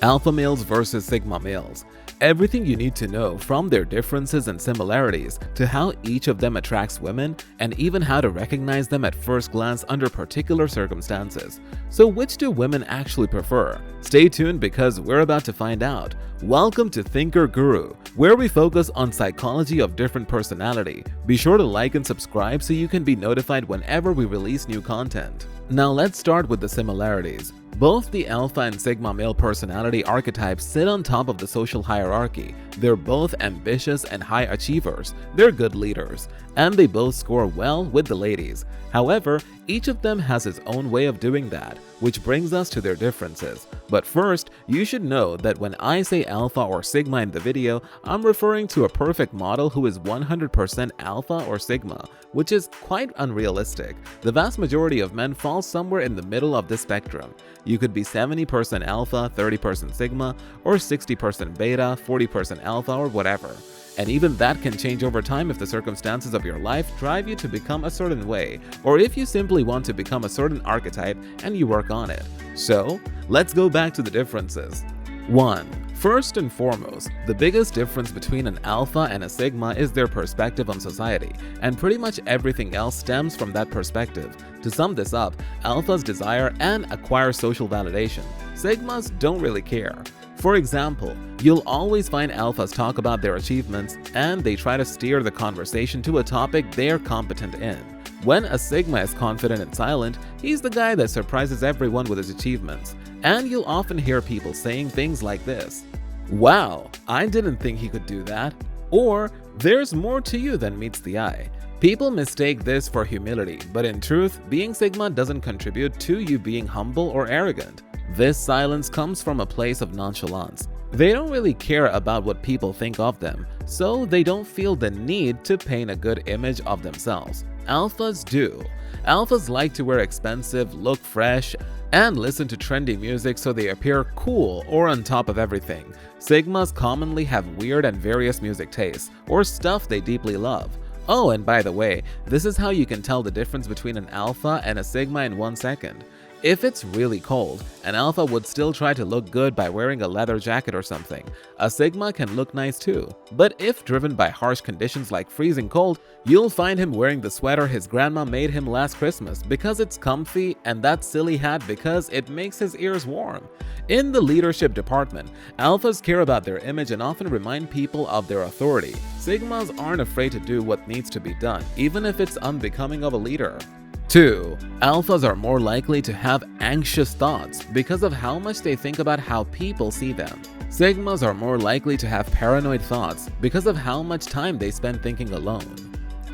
Alpha males versus Sigma males. Everything you need to know, from their differences and similarities to how each of them attracts women, and even how to recognize them at first glance under particular circumstances. So which do women actually prefer? Stay tuned because we're about to find out. Welcome to Thinker Guru, where we focus on psychology of different personality. Be sure to like and subscribe so you can be notified whenever we release new content. Now let's start with the similarities. Both the alpha and sigma male personality archetypes sit on top of the social hierarchy. They're both ambitious and high achievers. They're good leaders, and they both score well with the ladies. However, each of them has his own way of doing that, which brings us to their differences. But first, you should know that when I say alpha or sigma in the video, I'm referring to a perfect model who is 100% alpha or sigma, which is quite unrealistic. The vast majority of men fall somewhere in the middle of this spectrum. You could be 70% alpha, 30% sigma, or 60% beta, 40% alpha, or whatever. And even that can change over time if the circumstances of your life drive you to become a certain way, or if you simply want to become a certain archetype and you work on it. So, let's go back to the differences. 1. First and foremost, the biggest difference between an alpha and a sigma is their perspective on society, and pretty much everything else stems from that perspective. To sum this up, alphas desire and acquire social validation. Sigmas don't really care. For example, you'll always find alphas talk about their achievements, and they try to steer the conversation to a topic they're competent in. When a sigma is confident and silent, he's the guy that surprises everyone with his achievements. And you'll often hear people saying things like this: "Wow, I didn't think he could do that," or "There's more to you than meets the eye." People mistake this for humility, but in truth, being sigma doesn't contribute to you being humble or arrogant. This silence comes from a place of nonchalance. They don't really care about what people think of them, so they don't feel the need to paint a good image of themselves. Alphas do. Alphas like to wear expensive, look fresh, and listen to trendy music so they appear cool or on top of everything. Sigmas commonly have weird and various music tastes, or stuff they deeply love. Oh, and by the way, this is how you can tell the difference between an alpha and a sigma in 1 second. If it's really cold, an alpha would still try to look good by wearing a leather jacket or something. A sigma can look nice too, but if driven by harsh conditions like freezing cold, you'll find him wearing the sweater his grandma made him last Christmas because it's comfy, and that silly hat because it makes his ears warm. In the leadership department, alphas care about their image and often remind people of their authority. Sigmas aren't afraid to do what needs to be done, even if it's unbecoming of a leader. 2. Alphas are more likely to have anxious thoughts because of how much they think about how people see them. Sigmas are more likely to have paranoid thoughts because of how much time they spend thinking alone.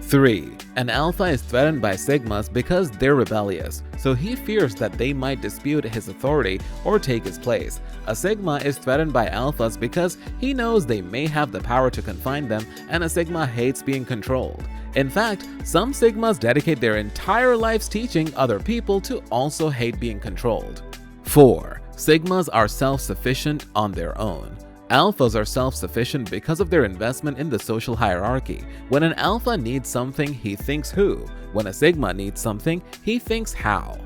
3. An alpha is threatened by sigmas because they're rebellious, so he fears that they might dispute his authority or take his place. A sigma is threatened by alphas because he knows they may have the power to confine them, and a sigma hates being controlled. In fact, some sigmas dedicate their entire lives teaching other people to also hate being controlled. 4. Sigmas are self-sufficient on their own. Alphas are self-sufficient because of their investment in the social hierarchy. When an alpha needs something, he thinks who. When a sigma needs something, he thinks how.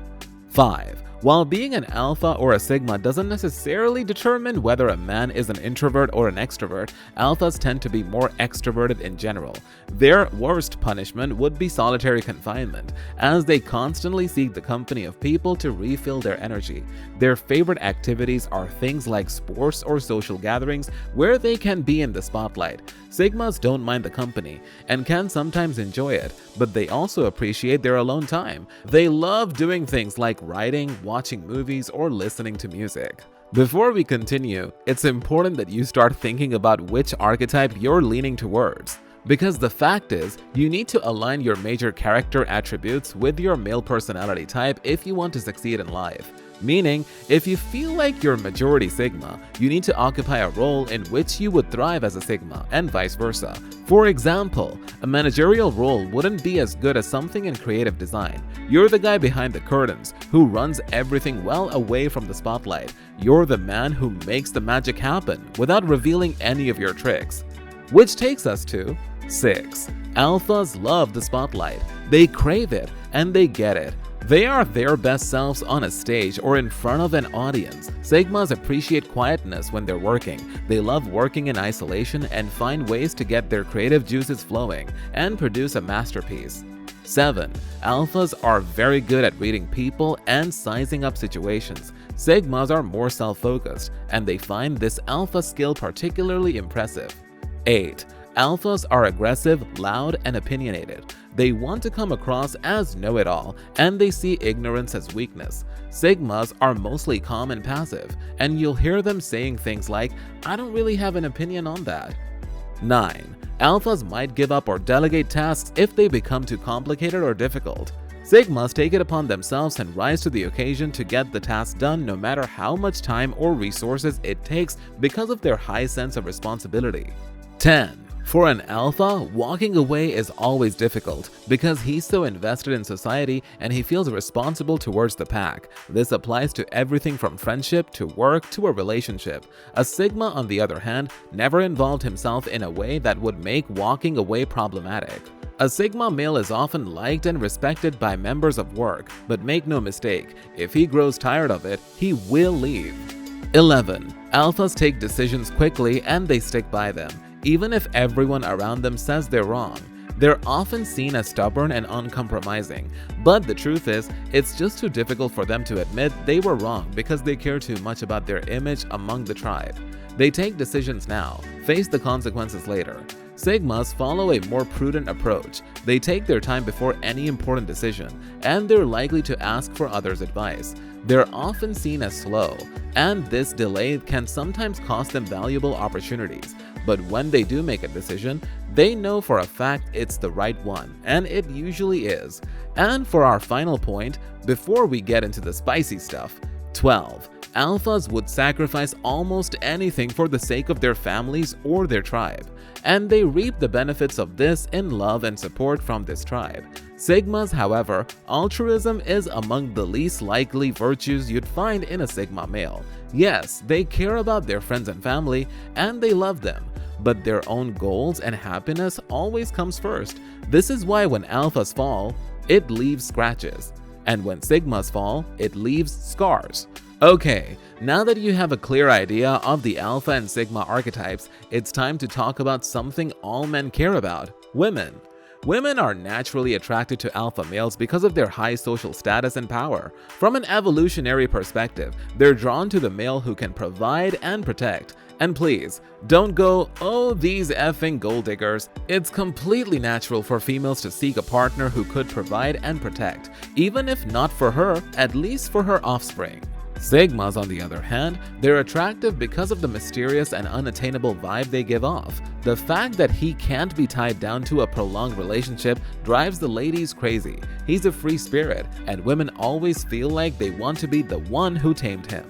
5. While being an alpha or a sigma doesn't necessarily determine whether a man is an introvert or an extrovert, alphas tend to be more extroverted in general. Their worst punishment would be solitary confinement, as they constantly seek the company of people to refill their energy. Their favorite activities are things like sports or social gatherings where they can be in the spotlight. Sigmas don't mind the company and can sometimes enjoy it, but they also appreciate their alone time. They love doing things like writing, watching movies, or listening to music. Before we continue, it's important that you start thinking about which archetype you're leaning towards. Because the fact is, you need to align your major character attributes with your male personality type if you want to succeed in life. Meaning, if you feel like you're majority sigma, you need to occupy a role in which you would thrive as a sigma, and vice versa. For example, a managerial role wouldn't be as good as something in creative design. You're the guy behind the curtains who runs everything well away from the spotlight. You're the man who makes the magic happen without revealing any of your tricks. Which takes us to 6. Alphas love the spotlight. They crave it and they get it. They are their best selves on a stage or in front of an audience. Sigmas appreciate quietness when they're working. They love working in isolation and find ways to get their creative juices flowing and produce a masterpiece. 7. Alphas are very good at reading people and sizing up situations. Sigmas are more self-focused, and they find this alpha skill particularly impressive. 8. Alphas are aggressive, loud, and opinionated. They want to come across as know-it-all, and they see ignorance as weakness. Sigmas are mostly calm and passive, and you'll hear them saying things like, "I don't really have an opinion on that." 9. Alphas might give up or delegate tasks if they become too complicated or difficult. Sigmas take it upon themselves and rise to the occasion to get the task done no matter how much time or resources it takes because of their high sense of responsibility. 10. For an alpha, walking away is always difficult because he's so invested in society and he feels responsible towards the pack. This applies to everything from friendship to work to a relationship. A Sigma, on the other hand, never involved himself in a way that would make walking away problematic. A Sigma male is often liked and respected by members of work, but make no mistake, if he grows tired of it, he will leave. 11. Alphas take decisions quickly and they stick by them, even if everyone around them says they're wrong. They're often seen as stubborn and uncompromising, but the truth is, it's just too difficult for them to admit they were wrong because they care too much about their image among the tribe. They take decisions now, face the consequences later. Sigmas follow a more prudent approach. They take their time before any important decision, and they're likely to ask for others' advice. They're often seen as slow, and this delay can sometimes cost them valuable opportunities. But when they do make a decision, they know for a fact it's the right one, and it usually is. And for our final point, before we get into the spicy stuff, 12. Alphas would sacrifice almost anything for the sake of their families or their tribe, and they reap the benefits of this in love and support from this tribe. Sigmas, however, altruism is among the least likely virtues you'd find in a Sigma male. Yes, they care about their friends and family, and they love them, but their own goals and happiness always comes first. This is why when alphas fall, it leaves scratches, and when Sigmas fall, it leaves scars. Okay, now that you have a clear idea of the Alpha and Sigma archetypes, it's time to talk about something all men care about: women. Women are naturally attracted to alpha males because of their high social status and power. From an evolutionary perspective, they're drawn to the male who can provide and protect. And please, don't go, "Oh, these effing gold diggers." It's completely natural for females to seek a partner who could provide and protect, even if not for her, at least for her offspring. Sigmas, on the other hand, they're attractive because of the mysterious and unattainable vibe they give off. The fact that he can't be tied down to a prolonged relationship drives the ladies crazy. He's a free spirit, and women always feel like they want to be the one who tamed him.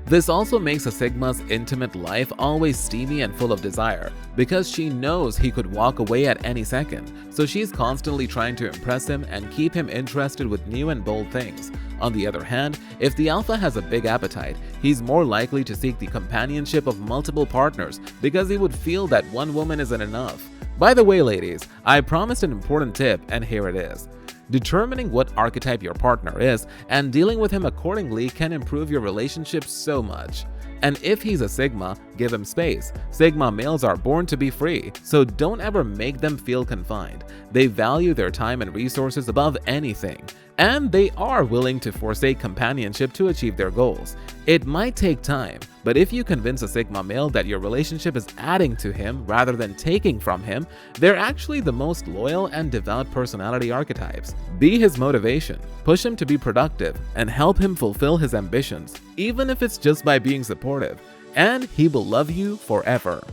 This also makes a Sigma's intimate life always steamy and full of desire, because she knows he could walk away at any second, so she's constantly trying to impress him and keep him interested with new and bold things. On the other hand, if the alpha has a big appetite, he's more likely to seek the companionship of multiple partners because he would feel that one woman isn't enough. By the way, ladies, I promised an important tip, and here it is. Determining what archetype your partner is and dealing with him accordingly can improve your relationship so much. And if he's a Sigma, give him space. Sigma males are born to be free, so don't ever make them feel confined. They value their time and resources above anything, and they are willing to forsake companionship to achieve their goals. It might take time, but if you convince a Sigma male that your relationship is adding to him rather than taking from him, they're actually the most loyal and devout personality archetypes. Be his motivation, push him to be productive, and help him fulfill his ambitions, even if it's just by being supportive, and he will love you forever.